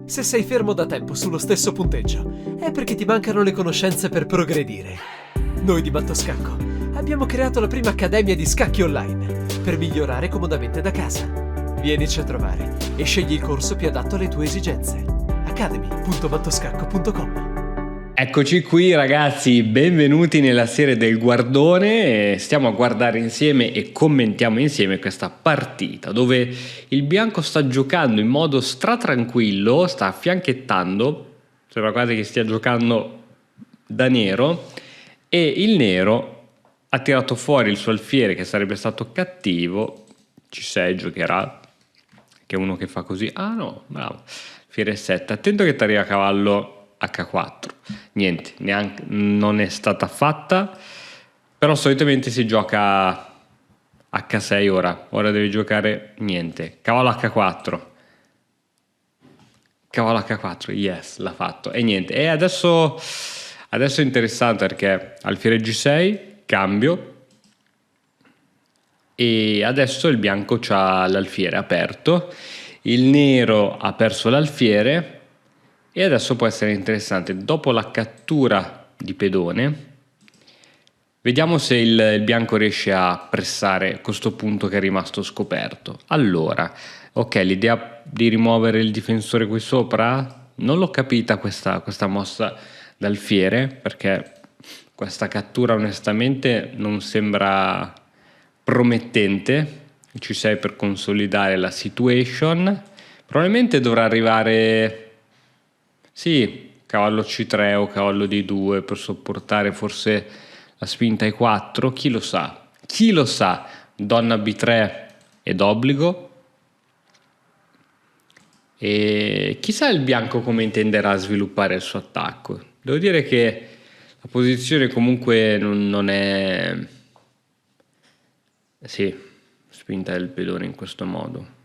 Se sei fermo da tempo sullo stesso punteggio, è perché ti mancano le conoscenze per progredire. Noi di Mattoscacco abbiamo creato la prima accademia di scacchi online per migliorare comodamente da casa. Vienici a trovare e scegli il corso più adatto alle tue esigenze. academy.mattoscacco.com. Eccoci qui ragazzi, benvenuti nella serie del Guardone. Stiamo a guardare insieme e commentiamo insieme questa partita dove il bianco sta giocando in modo tranquillo, sta affianchettando, sembra quasi che stia giocando da nero, e il nero ha tirato fuori il suo alfiere che sarebbe stato cattivo. C6 giocherà, che è uno che fa così, ah no, bravo, alfiere 7, attento che ti arriva cavallo H4, niente, neanche, non è stata fatta, però solitamente si gioca H6 ora deve giocare niente, cavallo H4, yes, l'ha fatto, e niente, e adesso è interessante perché alfiere G6, cambio, e adesso il bianco c'ha l'alfiere aperto, il nero ha perso l'alfiere. E adesso può essere interessante, dopo la cattura di pedone, vediamo se il bianco riesce a pressare questo punto che è rimasto scoperto. Allora, ok, l'idea di rimuovere il difensore qui sopra, non l'ho capita questa mossa d'alfiere, perché questa cattura onestamente non sembra promettente. Ci sei per consolidare la situation, probabilmente dovrà arrivare... Sì, cavallo C3 o cavallo D2 per sopportare forse la spinta E4, chi lo sa? Chi lo sa? Donna B3 è d'obbligo. E chissà il bianco come intenderà sviluppare il suo attacco. Devo dire che la posizione comunque non è... Sì, spinta del pedone in questo modo.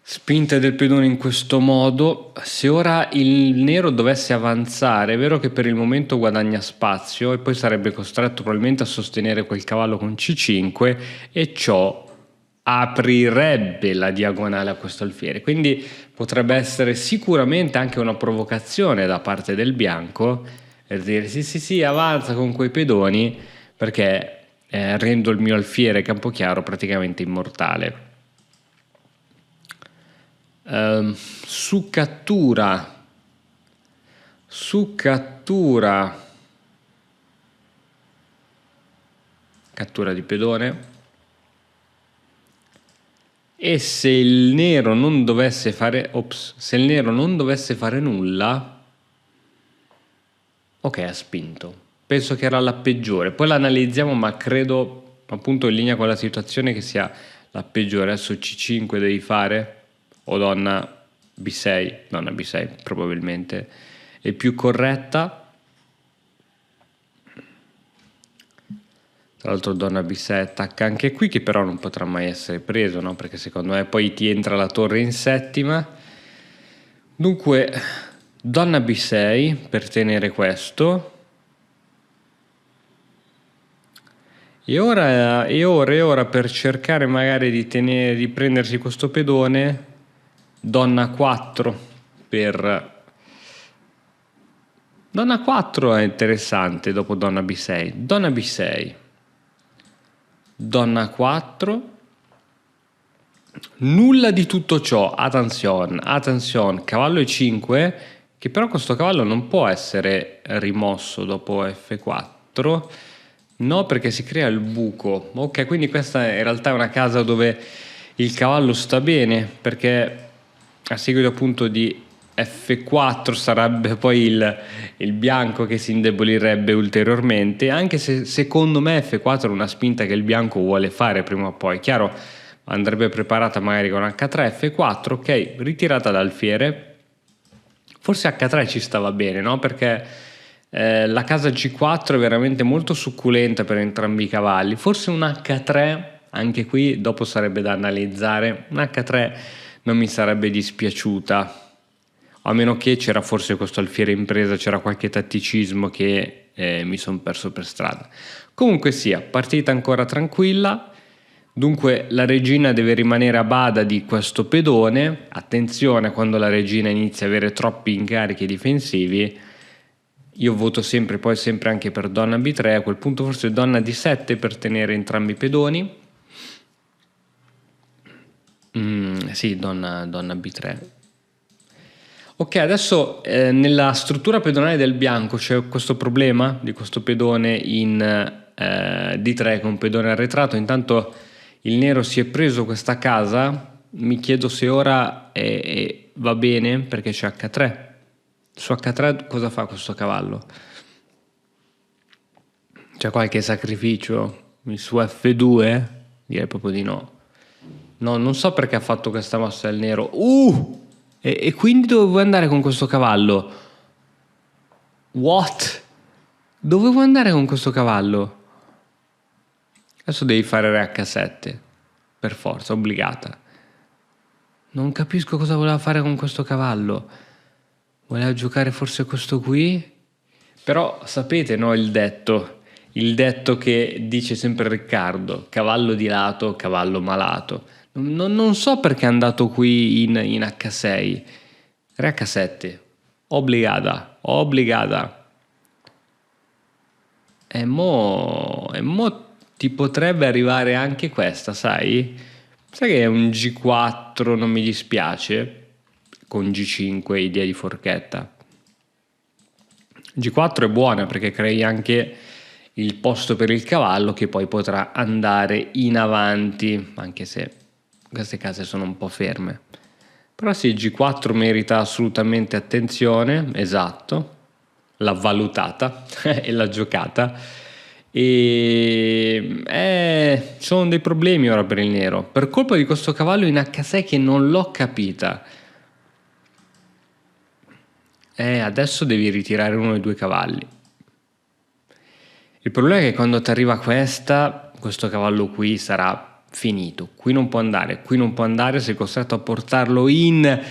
Spinta del pedone in questo modo, se ora il nero dovesse avanzare, è vero che per il momento guadagna spazio e poi sarebbe costretto probabilmente a sostenere quel cavallo con C5 e ciò aprirebbe la diagonale a questo alfiere, quindi potrebbe essere sicuramente anche una provocazione da parte del bianco per dire sì avanza con quei pedoni perché rendo il mio alfiere campochiaro praticamente immortale. Su cattura di pedone, e se il nero non dovesse fare nulla, ok, ha spinto, penso che era la peggiore, poi la analizziamo, ma credo appunto in linea con la situazione che sia la peggiore. Adesso C5 devi fare o donna B6 probabilmente è più corretta. Tra l'altro donna B6 attacca anche qui, che però non potrà mai essere preso, no? Perché secondo me poi ti entra la torre in settima. Dunque donna B6 per tenere questo, e ora per cercare magari di prendersi questo pedone. Donna 4 donna 4 è interessante dopo donna B6. Donna 4, nulla di tutto ciò, attenzione, cavallo E5, che però questo cavallo non può essere rimosso dopo F4, no, perché si crea il buco. Ok, quindi questa in realtà è una casa dove il cavallo sta bene, perché a seguito appunto di F4 sarebbe poi il bianco che si indebolirebbe ulteriormente, anche se secondo me F4 è una spinta che il bianco vuole fare prima o poi. Chiaro, andrebbe preparata magari con H3, F4, ok, ritirata l'alfiere. Forse H3 ci stava bene, no? Perché la casa G4 è veramente molto succulenta per entrambi i cavalli. Forse un H3, anche qui dopo sarebbe da analizzare, un H3 non mi sarebbe dispiaciuta, a meno che c'era forse questo alfiere in presa, c'era qualche tatticismo che mi sono perso per strada. Comunque sia, partita ancora tranquilla, Dunque la regina deve rimanere a bada di questo pedone. Attenzione, quando la regina inizia a avere troppi incarichi difensivi, io voto sempre, poi sempre anche per donna B3, a quel punto forse donna D7 per tenere entrambi i pedoni. Sì, donna B3. Ok, adesso nella struttura pedonale del bianco c'è questo problema di questo pedone in D3 con un pedone arretrato. Intanto il nero si è preso questa casa, mi chiedo se ora va bene perché c'è H3. Su H3 cosa fa questo cavallo? C'è qualche sacrificio? Su F2? Direi proprio di no. No, non so perché ha fatto questa mossa il nero. E quindi dove vuoi andare con questo cavallo? What? Dove vuoi andare con questo cavallo? Adesso devi fare re H7. Per forza, obbligata. Non capisco cosa voleva fare con questo cavallo. Voleva giocare forse questo qui? Però sapete, no, il detto che dice sempre Riccardo, cavallo di lato, cavallo malato. Non so perché è andato qui in H6. Re H7. Obbligata. E mo ti potrebbe arrivare anche questa, sai? Sai che è un G4 non mi dispiace, con G5 idea di forchetta. G4 è buona perché crei anche il posto per il cavallo che poi potrà andare in avanti, anche se queste case sono un po' ferme. Però sì, G4 merita assolutamente attenzione, esatto, l'ha valutata e l'ha giocata. E ci sono dei problemi ora per il nero, per colpa di questo cavallo in H6 che non l'ho capita. Adesso devi ritirare uno dei due cavalli. Il problema è che quando ti arriva questo cavallo qui sarà finito. Qui non può andare, sei costretto a portarlo in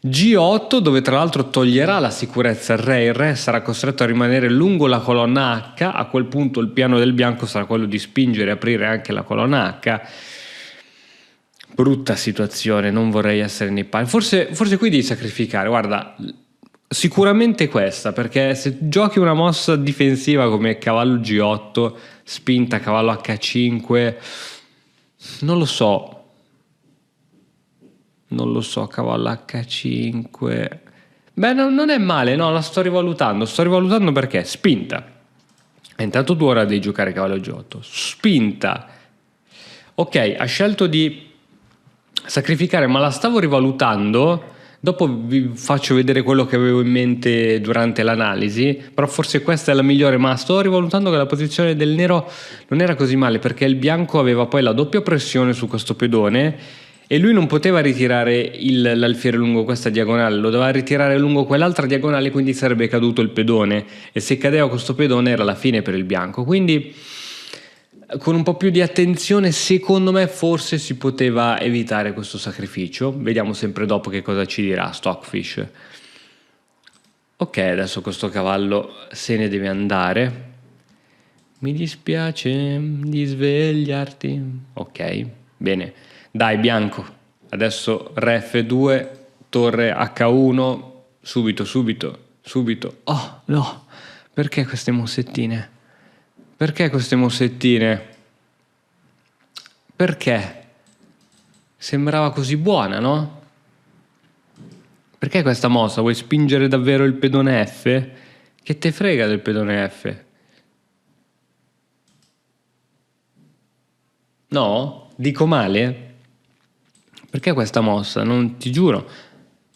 G8, dove tra l'altro toglierà la sicurezza il re sarà costretto a rimanere lungo la colonna H. A quel punto il piano del bianco sarà quello di spingere e aprire anche la colonna H. Brutta situazione, non vorrei essere nei panni. Forse qui devi sacrificare, guarda, sicuramente questa, perché se giochi una mossa difensiva come cavallo G8, spinta cavallo H5, non lo so, cavallo H5. Beh, non è male, no, la sto rivalutando perché spinta. E intanto tu ora devi giocare cavallo G8. Spinta. Ok, ha scelto di sacrificare, ma la stavo rivalutando. Dopo vi faccio vedere quello che avevo in mente durante l'analisi, però forse questa è la migliore, ma sto rivalutando che la posizione del nero non era così male, perché il bianco aveva poi la doppia pressione su questo pedone e lui non poteva ritirare l'alfiere lungo questa diagonale, lo doveva ritirare lungo quell'altra diagonale, quindi sarebbe caduto il pedone, e se cadeva questo pedone era la fine per il bianco. Quindi con un po' più di attenzione secondo me forse si poteva evitare questo sacrificio. Vediamo sempre dopo che cosa ci dirà Stockfish. Ok, adesso questo cavallo se ne deve andare. Mi dispiace di svegliarti. Ok, bene. Dai bianco, adesso re F2, torre H1, subito. Oh no, perché queste mossettine? Perché? Sembrava così buona, no? Perché questa mossa? Vuoi spingere davvero il pedone F? Che te frega del pedone F? No? Dico male? Perché questa mossa? Non ti giuro.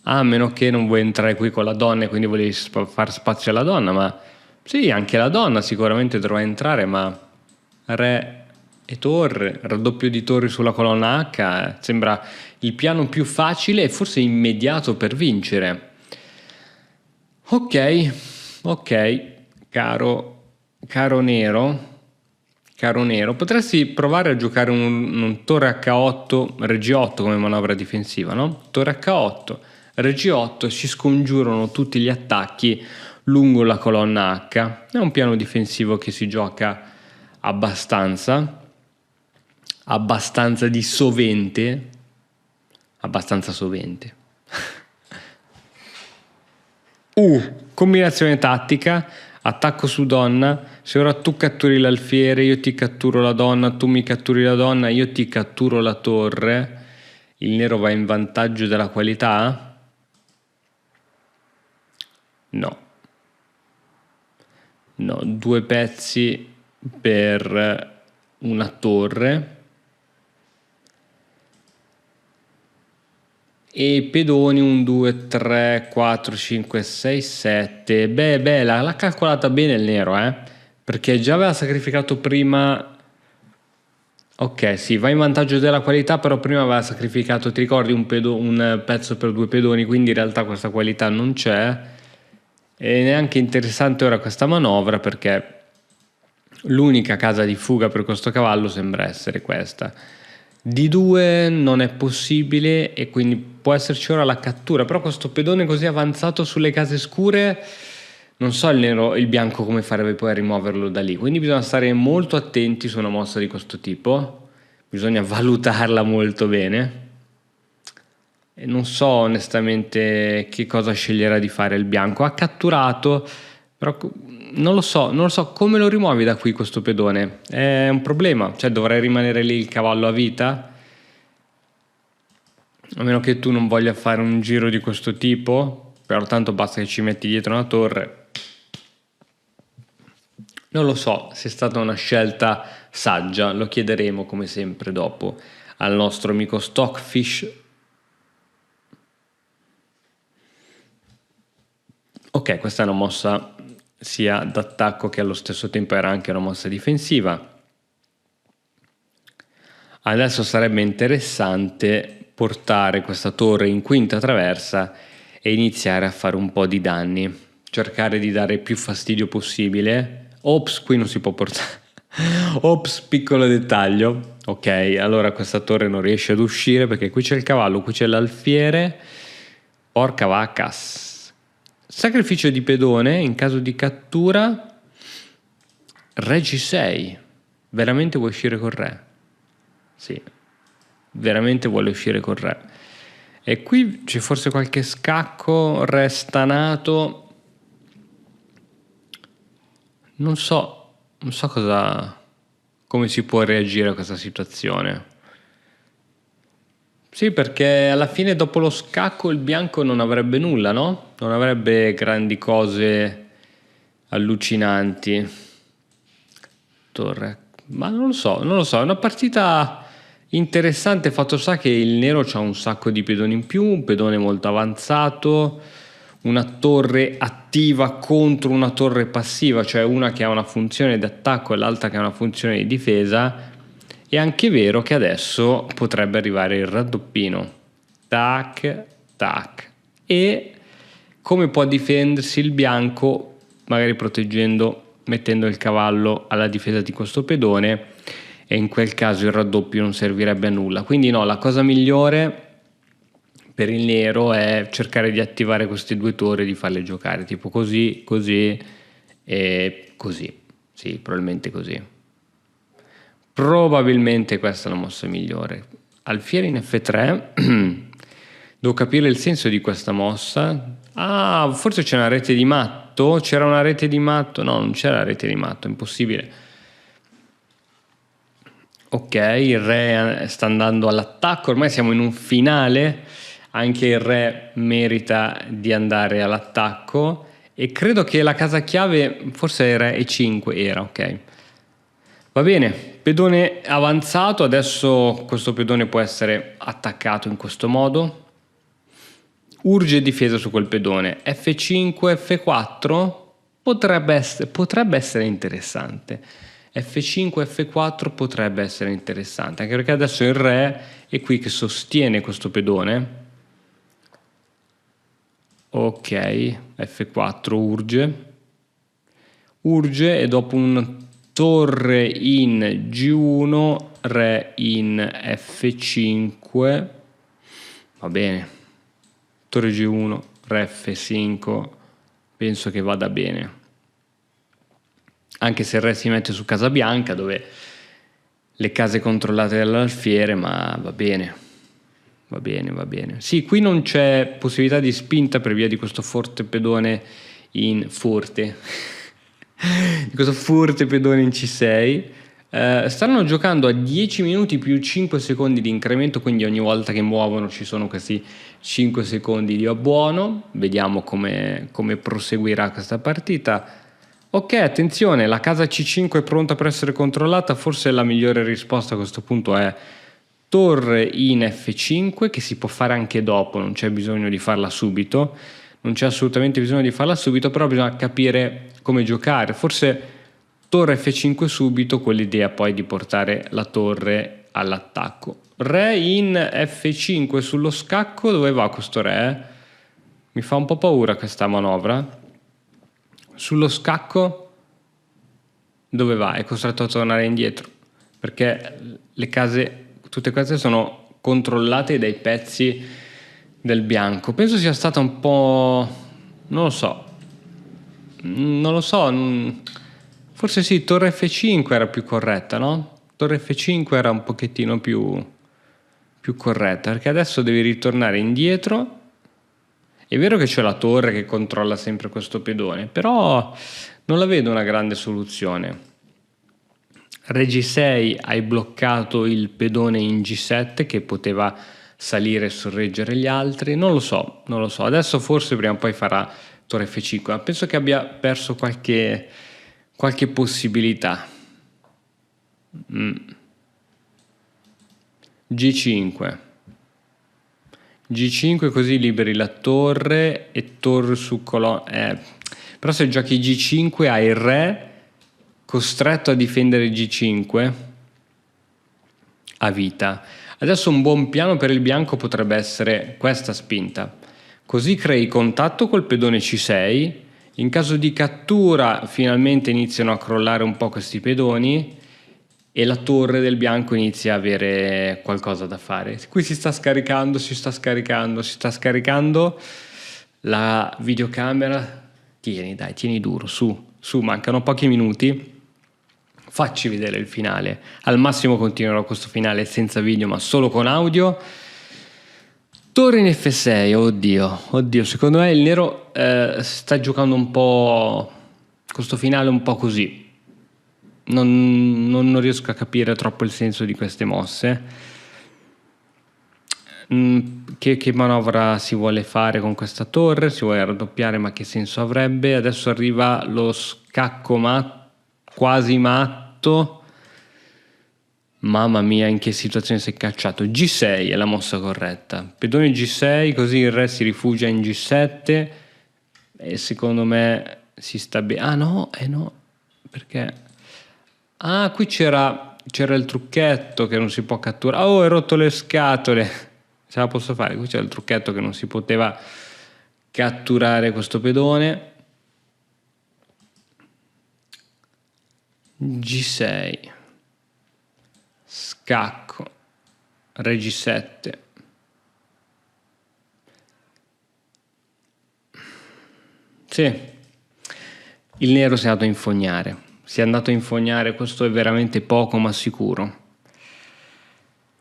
A meno che non vuoi entrare qui con la donna e quindi volevi far spazio alla donna, ma sì, anche la donna sicuramente dovrà entrare, ma re e torre, raddoppio di torri sulla colonna H, sembra il piano più facile e forse immediato per vincere. Ok, caro nero, potresti provare a giocare un torre H8, re G8 come manovra difensiva, no? Torre H8, re G8, si scongiurano tutti gli attacchi lungo la colonna H. È un piano difensivo che si gioca abbastanza. abbastanza di sovente, abbastanza sovente. Combinazione tattica, attacco su donna. Se ora tu catturi l'alfiere, io ti catturo la donna, tu mi catturi la donna, io ti catturo la torre. Il nero va in vantaggio della qualità? No. No, 2 pezzi per una torre. E pedoni 1, 2, 3, 4, 5, 6, 7. Beh, l'ha calcolata bene il nero, perché già aveva sacrificato prima. Ok, sì, va in vantaggio della qualità, però prima aveva sacrificato, ti ricordi, un pezzo per 2 pedoni, quindi in realtà questa qualità non c'è. E neanche interessante ora questa manovra, perché l'unica casa di fuga per questo cavallo sembra essere questa. D2 non è possibile e quindi può esserci ora la cattura, però questo pedone così avanzato sulle case scure, non so il bianco come farebbe poi a rimuoverlo da lì, quindi bisogna stare molto attenti su una mossa di questo tipo, bisogna valutarla molto bene e non so onestamente che cosa sceglierà di fare il bianco. Ha catturato, però non lo so come lo rimuovi da qui questo pedone, è un problema, cioè dovrei rimanere lì il cavallo a vita, a meno che tu non voglia fare un giro di questo tipo, però tanto basta che ci metti dietro una torre. Non lo so se è stata una scelta saggia, lo chiederemo come sempre dopo al nostro amico Stockfish. Ok, questa è una mossa sia d'attacco che allo stesso tempo era anche una mossa difensiva. Adesso sarebbe interessante portare questa torre in quinta traversa e iniziare a fare un po' di danni, cercare di dare più fastidio possibile. Ops, qui non si può portare. Ops, piccolo dettaglio. Ok, allora questa torre non riesce ad uscire perché qui c'è il cavallo, qui c'è l'alfiere. Porca vaccas. Sacrificio di pedone in caso di cattura. Re G6. Veramente vuoi uscire col re? Sì, veramente vuole uscire col re. E qui c'è forse qualche scacco, re stanato. Non so come si può reagire a questa situazione. Sì, perché alla fine dopo lo scacco il bianco non avrebbe nulla, no? Non avrebbe grandi cose allucinanti. Torre. Ma non lo so, è una partita interessante, fatto sta che il nero ha un sacco di pedoni in più, un pedone molto avanzato, una torre attiva contro una torre passiva, cioè una che ha una funzione di attacco e l'altra che ha una funzione di difesa. È anche vero che adesso potrebbe arrivare il raddoppino. Tac, tac. E come può difendersi il bianco, magari mettendo il cavallo alla difesa di questo pedone, e in quel caso il raddoppio non servirebbe a nulla. Quindi no, la cosa migliore per il nero è cercare di attivare queste 2 torri, di farle giocare tipo così, così e così. Sì, probabilmente così. Probabilmente questa è la mossa migliore. Alfiere in F3. Devo capire il senso di questa mossa. Ah, forse c'è una rete di matto. C'era una rete di matto. No, non c'era rete di matto, impossibile. Ok, il re sta andando all'attacco. Ormai siamo in un finale. Anche il re merita di andare all'attacco. E credo che la casa chiave, forse il re E5 era, ok. Va bene, pedone avanzato. Adesso questo pedone può essere attaccato in questo modo. Urge difesa su quel pedone. F5, F4 potrebbe essere interessante. F5, F4 potrebbe essere interessante, anche perché adesso il re è qui che sostiene questo pedone. Ok, F4 urge e dopo un torre in G1, re in F5, va bene, torre G1, re F5, penso che vada bene, anche se il re si mette su Casabianca, dove le case controllate dall'alfiere, ma va bene. Va bene, va bene. Sì, qui non c'è possibilità di spinta per via di questo forte pedone in forte. Di questo forte pedone in C6. Stanno giocando a 10 minuti più 5 secondi di incremento, quindi ogni volta che muovono ci sono questi 5 secondi di abbuono. Vediamo come proseguirà questa partita. Ok, attenzione, la casa C5 è pronta per essere controllata. Forse la migliore risposta a questo punto è torre in F5, che si può fare anche dopo, non c'è bisogno di farla subito. Non c'è assolutamente bisogno di farla subito, però bisogna capire come giocare. Forse torre F5 subito, con l'idea poi di portare la torre all'attacco. Re in F5 sullo scacco, dove va questo re? Mi fa un po' paura questa manovra. Sullo scacco, dove va? È costretto a tornare indietro, perché le case, tutte queste sono controllate dai pezzi del bianco. Penso sia stata un po'... non lo so, forse sì, torre F5 era più corretta, no? Torre F5 era un pochettino più corretta, perché adesso devi ritornare indietro. È vero che c'è la torre che controlla sempre questo pedone, però non la vedo una grande soluzione. Re G6 hai bloccato il pedone in G7 che poteva salire e sorreggere gli altri. Non lo so. Adesso forse prima o poi farà torre F5, ma penso che abbia perso qualche possibilità. G5, così liberi la torre e torre su colonna. Però se giochi G5 hai il re costretto a difendere G5 a vita. Adesso un buon piano per il bianco potrebbe essere questa spinta. Così crei contatto col pedone C6. In caso di cattura finalmente iniziano a crollare un po' questi pedoni e la torre del bianco inizia a avere qualcosa da fare. Qui si sta scaricando la videocamera. Tieni duro, su, mancano pochi minuti. Facci vedere il finale. Al massimo continuerò questo finale senza video, ma solo con audio. Torre in F6, oddio, secondo me il nero sta giocando un po' questo finale un po' così. Non riesco a capire troppo il senso di queste mosse. Che manovra si vuole fare con questa torre? Si vuole raddoppiare, ma che senso avrebbe? Adesso arriva lo scacco quasi matto. Mamma mia, in che situazione si è cacciato. G6 è la mossa corretta. Pedone G6, così il re si rifugia in G7 e secondo me si sta bene. Ah no, perché... Ah, qui c'era il trucchetto che non si può catturare. Oh, hai rotto le scatole. Ce la posso fare? Qui c'era il trucchetto che non si poteva catturare questo pedone. G6. Scacco. Re G7. Sì. Il nero si è andato a infognare. Questo è veramente poco ma sicuro.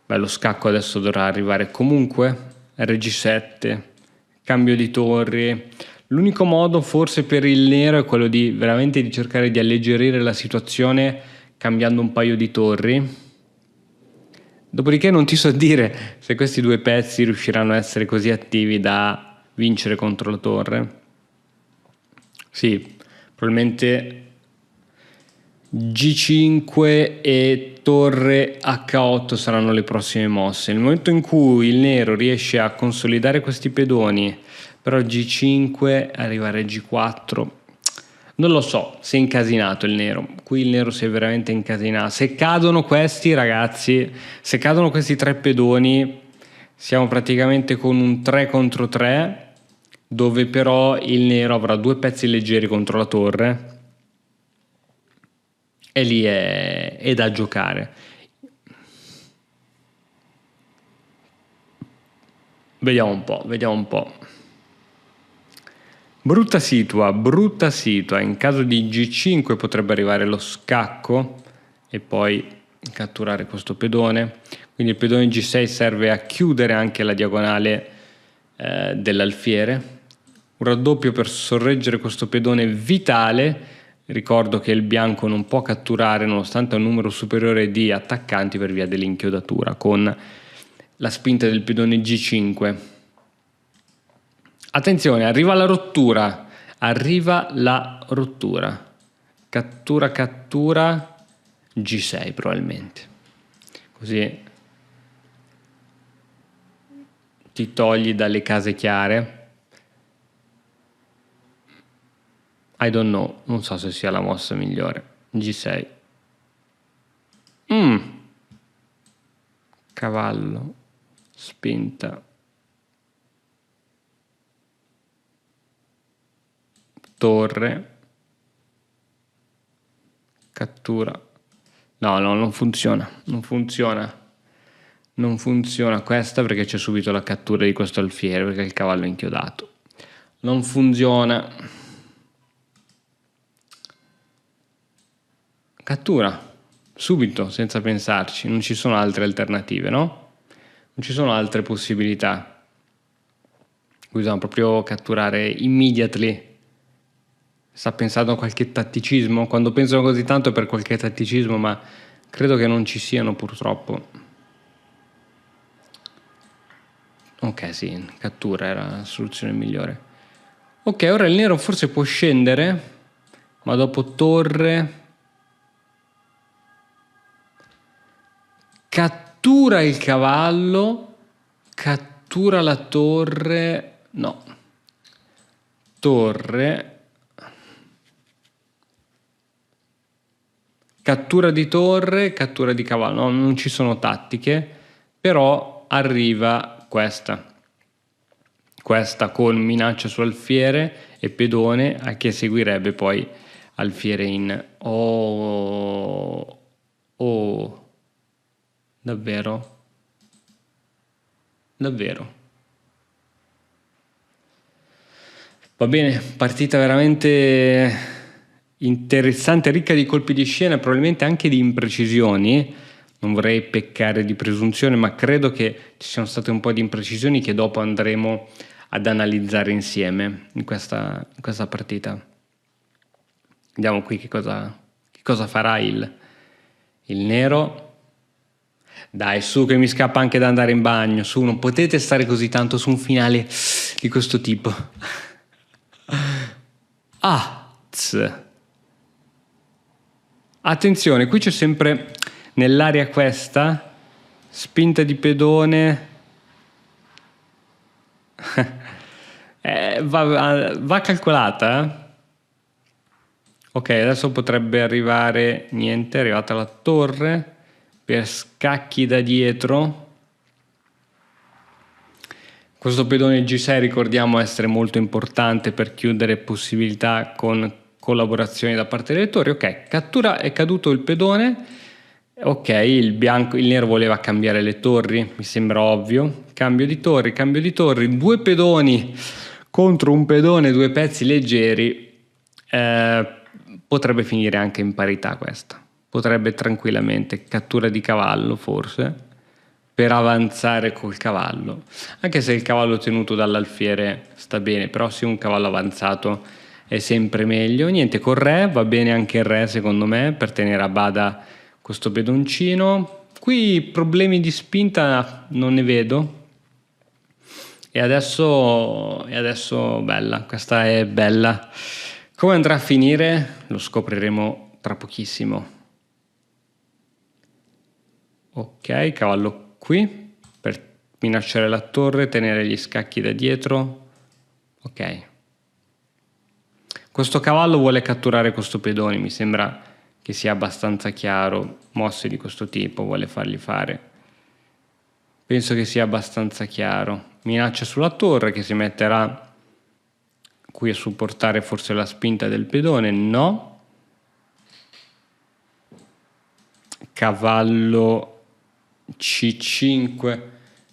Beh, lo scacco adesso dovrà arrivare comunque. Rg7, cambio di torri. L'unico modo forse per il nero è quello di veramente di cercare di alleggerire la situazione cambiando un paio di torri. Dopodiché non ti so dire se questi due pezzi riusciranno a essere così attivi da vincere contro la torre. Sì, probabilmente G5 e torre H8 saranno le prossime mosse. Nel momento in cui il nero riesce a consolidare questi pedoni, però G5 arrivare a G4, non lo so, si è incasinato il nero. Qui il nero si è veramente incasinato. Se cadono questi ragazzi, se cadono questi tre pedoni, siamo praticamente con un 3 contro 3, dove però il nero avrà due pezzi leggeri contro la torre. E lì è da giocare. Vediamo un po'. Brutta situa. In caso di G5 potrebbe arrivare lo scacco e poi catturare questo pedone. Quindi il pedone G6 serve a chiudere anche la diagonale dell'alfiere. Un raddoppio per sorreggere questo pedone vitale. Ricordo che il bianco non può catturare nonostante un numero superiore di attaccanti per via dell'inchiodatura con la spinta del pedone G5. Attenzione, arriva la rottura. Cattura G6 probabilmente. Così ti togli dalle case chiare. I don't know, non so se sia la mossa migliore. G6. Cavallo, spinta. Torre. Cattura. No, non funziona. Non funziona questa perché c'è subito la cattura di questo alfiere perché il cavallo è inchiodato. Non funziona. Cattura, subito, senza pensarci, non ci sono altre alternative, no? Non ci sono altre possibilità. Bisogna proprio catturare immediately. Sta pensando a qualche tatticismo? Quando pensano così tanto è per qualche tatticismo, ma credo che non ci siano purtroppo. Ok, sì, cattura era la soluzione migliore. Ok, ora il nero forse può scendere, ma dopo torre... Cattura il cavallo, cattura la torre, no, torre, cattura di torre, cattura di cavallo, no, non ci sono tattiche, però arriva questa con minaccia su alfiere e pedone, a che seguirebbe poi alfiere in... Oh... Davvero? Va bene, partita veramente interessante, ricca di colpi di scena, probabilmente anche di imprecisioni. Non vorrei peccare di presunzione, ma credo che ci siano state un po' di imprecisioni che dopo andremo ad analizzare insieme in questa partita. Vediamo qui che cosa farà il nero. Dai, su che mi scappa anche da andare in bagno, su, non potete stare così tanto su un finale di questo tipo. Attenzione, qui c'è sempre nell'area questa spinta di pedone. Va calcolata, eh? Ok, adesso potrebbe arrivare, niente, è arrivata la torre. Per scacchi da dietro, questo pedone G6 ricordiamo essere molto importante per chiudere possibilità con collaborazioni da parte delle torri. Ok, cattura, è caduto il pedone. Ok, il nero voleva cambiare le torri, mi sembra ovvio. Cambio di torri, due pedoni contro un pedone, due pezzi leggeri. Potrebbe finire anche in parità questa. Potrebbe tranquillamente, cattura di cavallo forse, per avanzare col cavallo. Anche se il cavallo tenuto dall'alfiere sta bene, però se un cavallo avanzato è sempre meglio. Niente, col re va bene anche il re secondo me, per tenere a bada questo pedoncino. Qui problemi di spinta non ne vedo. E adesso bella, questa è bella. Come andrà a finire lo scopriremo tra pochissimo. Ok, cavallo qui per minacciare la torre, tenere gli scacchi da dietro. Ok. Questo cavallo vuole catturare questo pedone, mi sembra che sia abbastanza chiaro. Mosse di questo tipo vuole fargli fare. Penso che sia abbastanza chiaro. Minaccia sulla torre che si metterà qui a supportare forse la spinta del pedone. No. Cavallo C5,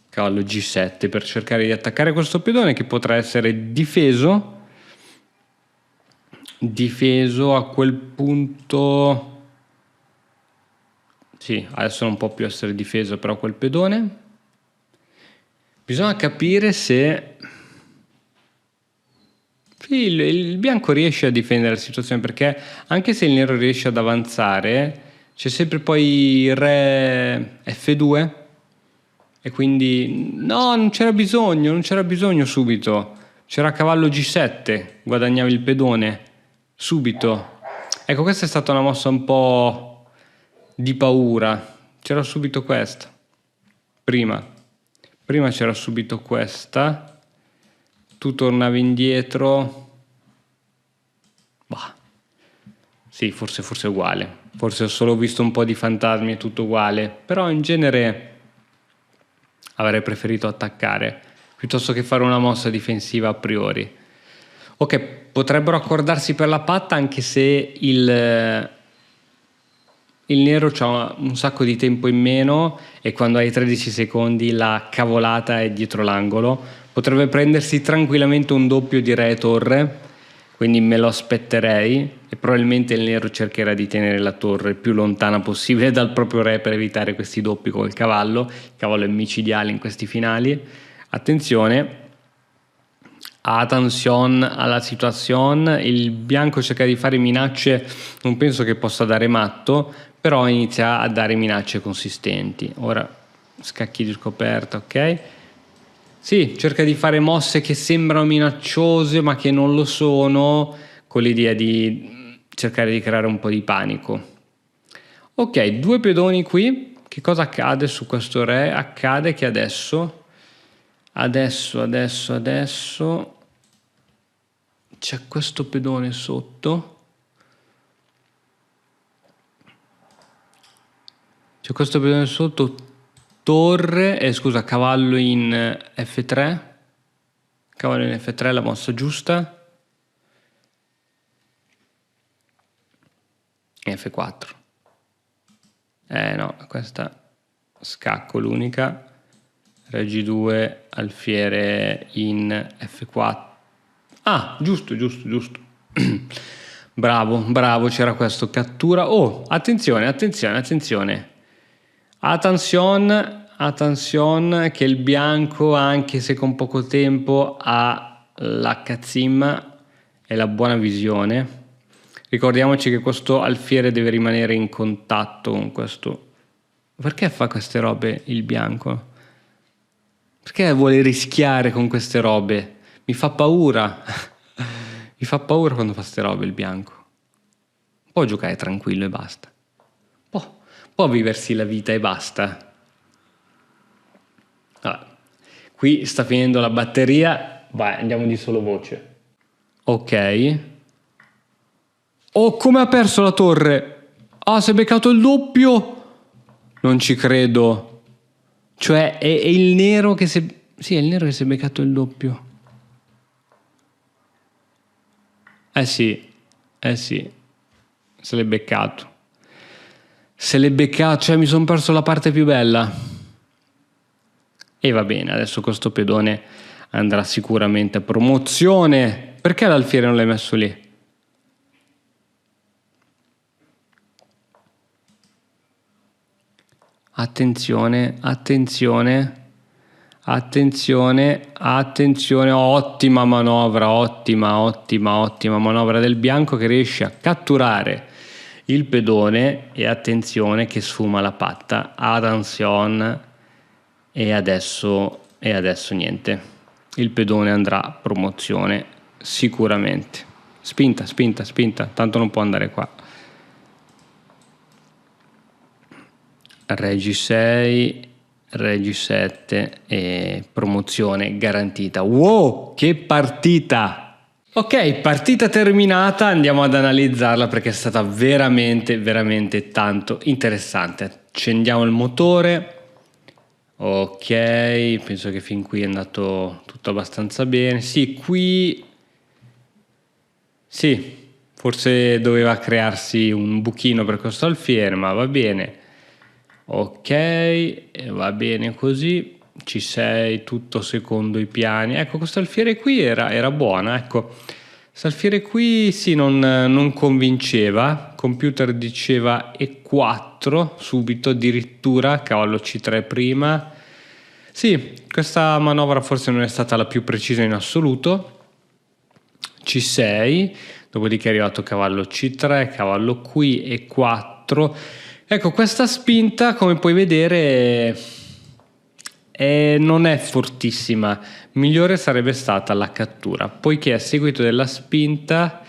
cavallo G7 per cercare di attaccare questo pedone che potrà essere difeso a quel punto. Sì, adesso non può più essere difeso però quel pedone. Bisogna capire se sì, il bianco riesce a difendere la situazione, perché anche se il nero riesce ad avanzare, c'è sempre poi il re F2 e quindi no, non c'era bisogno subito. C'era cavallo G7, guadagnavi il pedone subito. Ecco, questa è stata una mossa un po' di paura. C'era subito questa. Prima c'era subito questa. Tu tornavi indietro. Bah. Sì, forse è uguale. Forse ho solo visto un po' di fantasmi, è tutto uguale. Però in genere avrei preferito attaccare piuttosto che fare una mossa difensiva a priori. Ok, potrebbero accordarsi per la patta anche se il nero ha un sacco di tempo in meno e quando hai 13 secondi la cavolata è dietro l'angolo. Potrebbe prendersi tranquillamente un doppio di re e torre, quindi me lo aspetterei e probabilmente il nero cercherà di tenere la torre il più lontana possibile dal proprio re per evitare questi doppi col cavallo. Il cavallo è micidiale in questi finali. Attenzione, attenzione alla situazione, il bianco cerca di fare minacce, non penso che possa dare matto, però inizia a dare minacce consistenti. Ora scacchi di scoperta, ok? Sì, cerca di fare mosse che sembrano minacciose ma che non lo sono, con l'idea di cercare di creare un po' di panico. Ok, 2 pedoni qui. Che cosa accade su questo re? Accade che adesso c'è questo pedone sotto. C'è questo pedone sotto, torre, scusa, cavallo in F3. Cavallo in F3, la mossa giusta. E F4. No, questa scacco l'unica. Re G2, alfiere in F4. Ah, giusto. Bravo, c'era questo, cattura. Oh, attenzione. Attenzione che il bianco, anche se con poco tempo, ha l'H-Zim e la buona visione. Ricordiamoci che questo alfiere deve rimanere in contatto con questo. Perché fa queste robe il bianco? Perché vuole rischiare con queste robe? Mi fa paura. Mi fa paura quando fa queste robe il bianco. Può giocare tranquillo e basta. Può viversi la vita e basta. Vabbè. Qui sta finendo la batteria. Vai, andiamo di solo voce. Ok. Oh, come ha perso la torre? Ah, si è beccato il doppio? Non ci credo. Cioè, è il nero che si... Sì, è il nero che si è beccato il doppio. Sì. Se l'è beccato. Cioè mi sono perso la parte più bella. E va bene, adesso questo pedone andrà sicuramente a promozione. Perché l'alfiere non l'hai messo lì? Attenzione, ottima manovra, ottima manovra del bianco che riesce a catturare il pedone e attenzione che sfuma la patta, attenzione e adesso niente, il pedone andrà a promozione sicuramente, spinta, tanto non può andare qua. Re G6, Re G7 e promozione garantita. Wow, che partita! Ok, partita terminata, andiamo ad analizzarla perché è stata veramente tanto interessante. Accendiamo il motore. Ok, penso che fin qui è andato tutto abbastanza bene. Sì, qui... Sì, forse doveva crearsi un buchino per questo alfiere, ma va bene. Ok, va bene così, ci sei tutto secondo i piani. Ecco, questo alfiere qui era buona, ecco. Questo alfiere qui sì, non convinceva, computer diceva E4 subito, addirittura cavallo C3 prima. Sì, questa manovra forse non è stata la più precisa in assoluto. C6, dopodiché è arrivato cavallo C3, cavallo qui, E4. Ecco, questa spinta, come puoi vedere, non è fortissima. Migliore sarebbe stata la cattura, poiché a seguito della spinta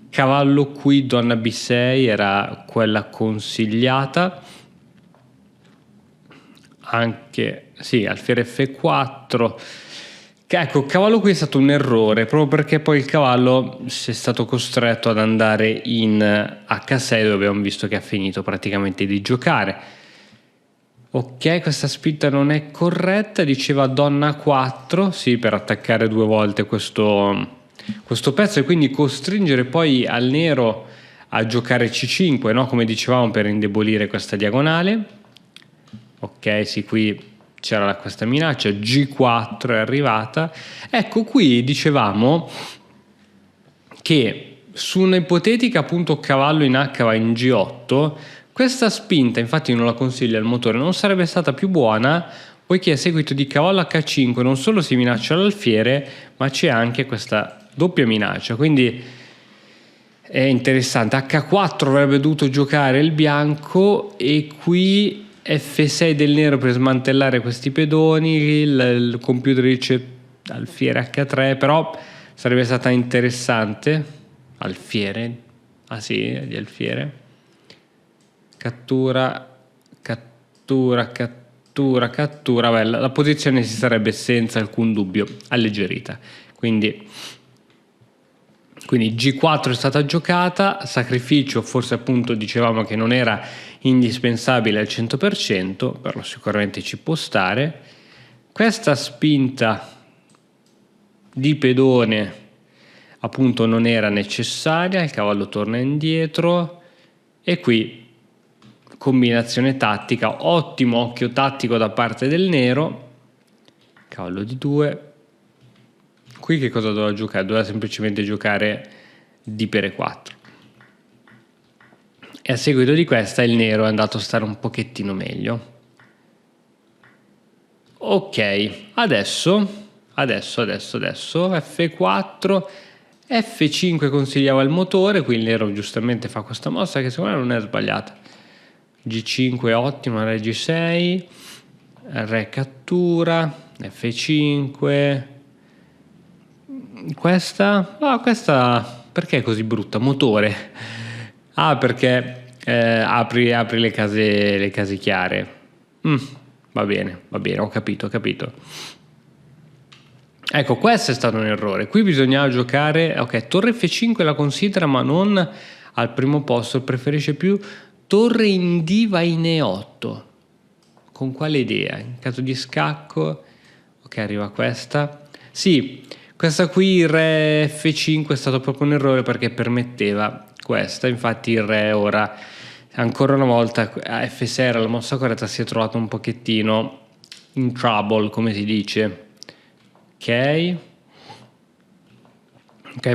cavallo qui, donna B6 era quella consigliata. Anche sì, alfiere F4. Ecco, cavallo qui è stato un errore, proprio perché poi il cavallo si è stato costretto ad andare in H6, dove abbiamo visto che ha finito praticamente di giocare. Ok, questa spinta non è corretta, diceva donna 4, sì, per attaccare 2 volte questo pezzo e quindi costringere poi al nero a giocare C5, no? Come dicevamo, per indebolire questa diagonale. Ok, sì, qui c'era questa minaccia, G4 è arrivata. Ecco, qui dicevamo che su un'ipotetica appunto cavallo in H va in G8, questa spinta, infatti non la consiglia il motore, non sarebbe stata più buona, poiché a seguito di cavallo H5 non solo si minaccia l'alfiere, ma c'è anche questa doppia minaccia, quindi è interessante. H4 avrebbe dovuto giocare il bianco e qui F6 del nero per smantellare questi pedoni, il computer dice alfiere H3, però sarebbe stata interessante. Alfiere, ah sì, di alfiere. Cattura, cattura, cattura, cattura. Beh, la posizione si sarebbe senza alcun dubbio alleggerita. Quindi G4 è stata giocata, sacrificio, forse appunto dicevamo che non era indispensabile al 100%, però sicuramente ci può stare. Questa spinta di pedone appunto non era necessaria, il cavallo torna indietro e qui combinazione tattica, ottimo occhio tattico da parte del nero, cavallo di 2. Qui che cosa doveva giocare? Doveva semplicemente giocare D per E4. E a seguito di questa il nero è andato a stare un pochettino meglio. Ok, adesso F4, F5 consigliava il motore, qui il nero giustamente fa questa mossa che secondo me non è sbagliata. G5 è ottima, re G6, re cattura, F5. Questa perché è così brutta? Motore. Perché apri le case chiare. Va bene, ho capito. Ecco, questo è stato un errore. Qui bisognava giocare, ok, torre F5 la considera, ma non al primo posto, preferisce più torre in D va in E8. Con quale idea? In caso di scacco, ok, arriva questa. Sì, questa qui, re F5, è stato proprio un errore perché permetteva questa. Infatti il re ora, ancora una volta, a F6 era la mossa corretta, si è trovato un pochettino in trouble, come si dice. Ok,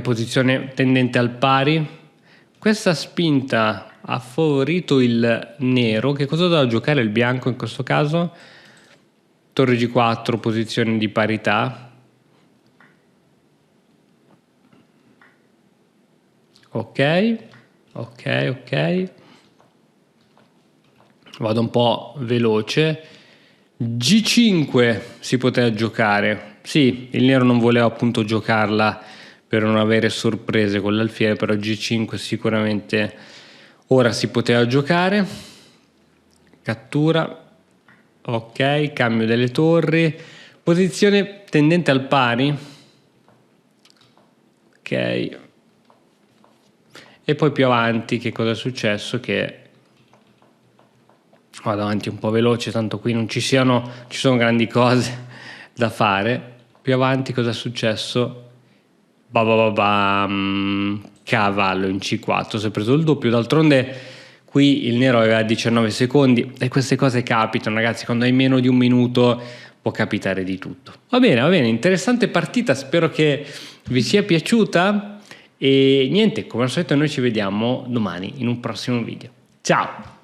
posizione tendente al pari. Questa spinta ha favorito il nero. Che cosa doveva giocare il bianco in questo caso? Torre G4, posizione di parità. Ok. Vado un po' veloce. G5 si poteva giocare. Sì, il nero non voleva appunto giocarla per non avere sorprese con l'alfiere, però G5 sicuramente ora si poteva giocare. Cattura. Ok, cambio delle torri. Posizione tendente al pari. Ok. E poi più avanti che cosa è successo? Che vado avanti un po' veloce, tanto qui non ci sono grandi cose da fare. Più avanti cosa è successo? Cavallo in C4, si è preso il doppio. D'altronde qui il nero aveva 19 secondi e queste cose capitano, ragazzi, quando hai meno di un minuto può capitare di tutto. Va bene, interessante partita, spero che vi sia piaciuta E niente, come al solito noi ci vediamo domani in un prossimo video. Ciao!